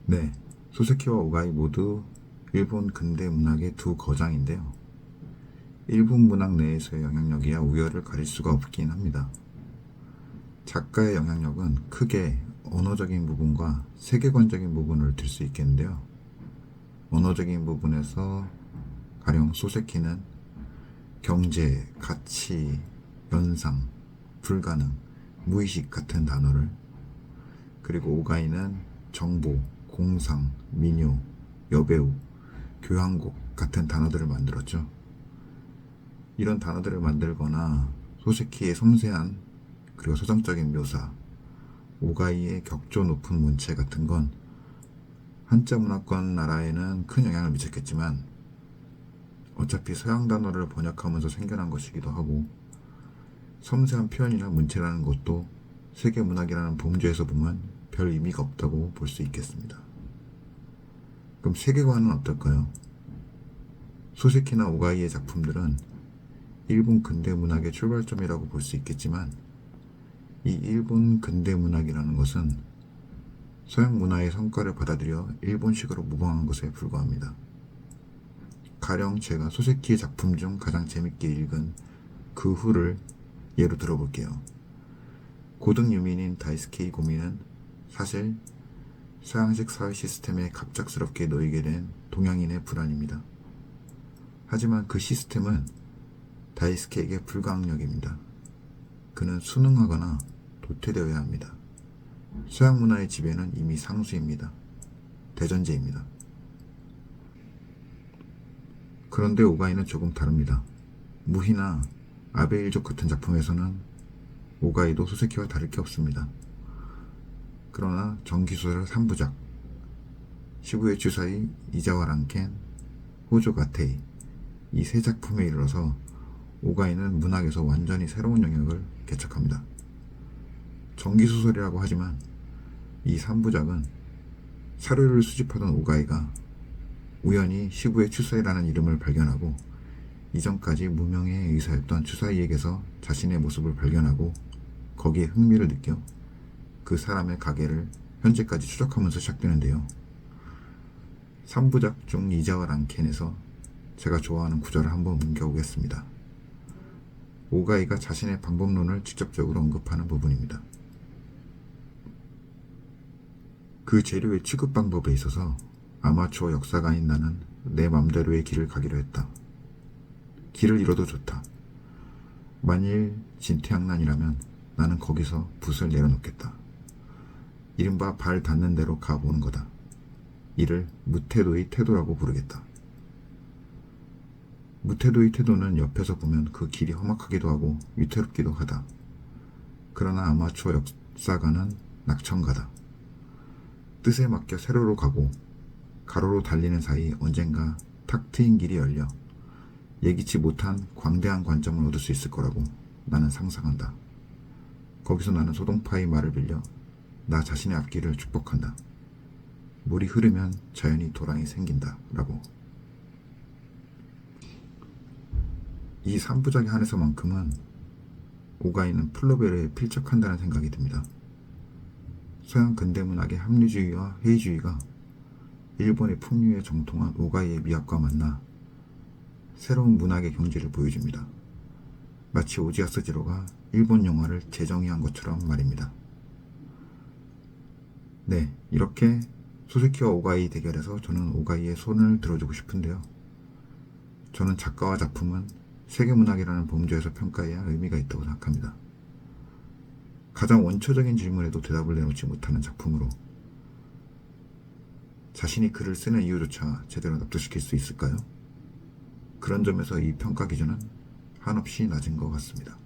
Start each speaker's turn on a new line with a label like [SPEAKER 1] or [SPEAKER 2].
[SPEAKER 1] 네, 소세키와 오가이 모두 일본 근대 문학의 두 거장인데요. 일본 문학 내에서의 영향력이야 우열을 가릴 수가 없긴 합니다. 작가의 영향력은 크게 언어적인 부분과 세계관적인 부분을 들 수 있겠는데요. 언어적인 부분에서 가령 소세키는 경제, 가치, 연상, 불가능, 무의식 같은 단어를, 그리고 오가이는 정보, 공상, 민요, 여배우, 교향곡 같은 단어들을 만들었죠. 이런 단어들을 만들거나 소세키의 섬세한 그리고 서정적인 묘사, 오가이의 격조 높은 문체 같은 건 한자 문화권 나라에는 큰 영향을 미쳤겠지만 어차피 서양 단어를 번역하면서 생겨난 것이기도 하고, 섬세한 표현이나 문체라는 것도 세계 문학이라는 범주에서 보면 별 의미가 없다고 볼 수 있겠습니다. 그럼 세계관은 어떨까요? 소세키나 오가이의 작품들은 일본 근대 문학의 출발점이라고 볼 수 있겠지만, 이 일본 근대 문학이라는 것은 서양 문화의 성과를 받아들여 일본식으로 모방한 것에 불과합니다. 가령 제가 소세키의 작품 중 가장 재밌게 읽은 그 후를 예로 들어볼게요. 고등 유민인 다이스케이 고미는 사실 서양식 사회 시스템에 갑작스럽게 놓이게 된 동양인의 불안입니다. 하지만 그 시스템은 다이스케에게 불가항력입니다. 그는 순응하거나 도태되어야 합니다. 서양 문화의 지배는 이미 상수입니다. 대전제입니다. 그런데 오가이는 조금 다릅니다. 무희나 아베일족 같은 작품에서는 오가이도 소세키와 다를 게 없습니다. 그러나 정기소설 3부작, 시부의 주사이, 이자와 란켄, 호조 가테이, 이 세 작품에 이르러서 오가이는 문학에서 완전히 새로운 영역을 개척합니다. 정기소설이라고 하지만 이 3부작은 사료를 수집하던 오가이가 우연히 시부의 추사이라는 이름을 발견하고, 이전까지 무명의 의사였던 추사이에게서 자신의 모습을 발견하고 거기에 흥미를 느껴 그 사람의 가계를 현재까지 추적하면서 시작되는데요. 3부작 중 이자와 란켄에서 제가 좋아하는 구절을 한번 옮겨오겠습니다. 오가이가 자신의 방법론을 직접적으로 언급하는 부분입니다. 그 재료의 취급 방법에 있어서 아마추어 역사가인 나는 내 맘대로의 길을 가기로 했다. 길을 잃어도 좋다. 만일 진퇴양난이라면 나는 거기서 붓을 내려놓겠다. 이른바 발 닿는 대로 가보는 거다. 이를 무태도의 태도라고 부르겠다. 무태도의 태도는 옆에서 보면 그 길이 험악하기도 하고 위태롭기도 하다. 그러나 아마추어 역사가는 낙천가다. 뜻에 맡겨 세로로 가고 가로로 달리는 사이 언젠가 탁 트인 길이 열려 예기치 못한 광대한 관점을 얻을 수 있을 거라고 나는 상상한다. 거기서 나는 소동파의 말을 빌려 나 자신의 앞길을 축복한다. 물이 흐르면 자연히 도랑이 생긴다 라고. 이 3부작에 한해서만큼은 오가이는 플로베르에 필적한다는 생각이 듭니다. 서양 근대문학의 합리주의와 회의주의가 일본의 풍류에 정통한 오가이의 미학과 만나 새로운 문학의 경지를 보여줍니다. 마치 오지아스 지로가 일본 영화를 재정의한 것처럼 말입니다. 네, 이렇게 소세키와 오가이 대결에서 저는 오가이의 손을 들어주고 싶은데요. 저는 작가와 작품은 세계문학이라는 범주에서 평가해야 의미가 있다고 생각합니다. 가장 원초적인 질문에도 대답을 내놓지 못하는 작품으로 자신이 글을 쓰는 이유조차 제대로 납득시킬 수 있을까요? 그런 점에서 이 평가 기준은 한없이 낮은 것 같습니다.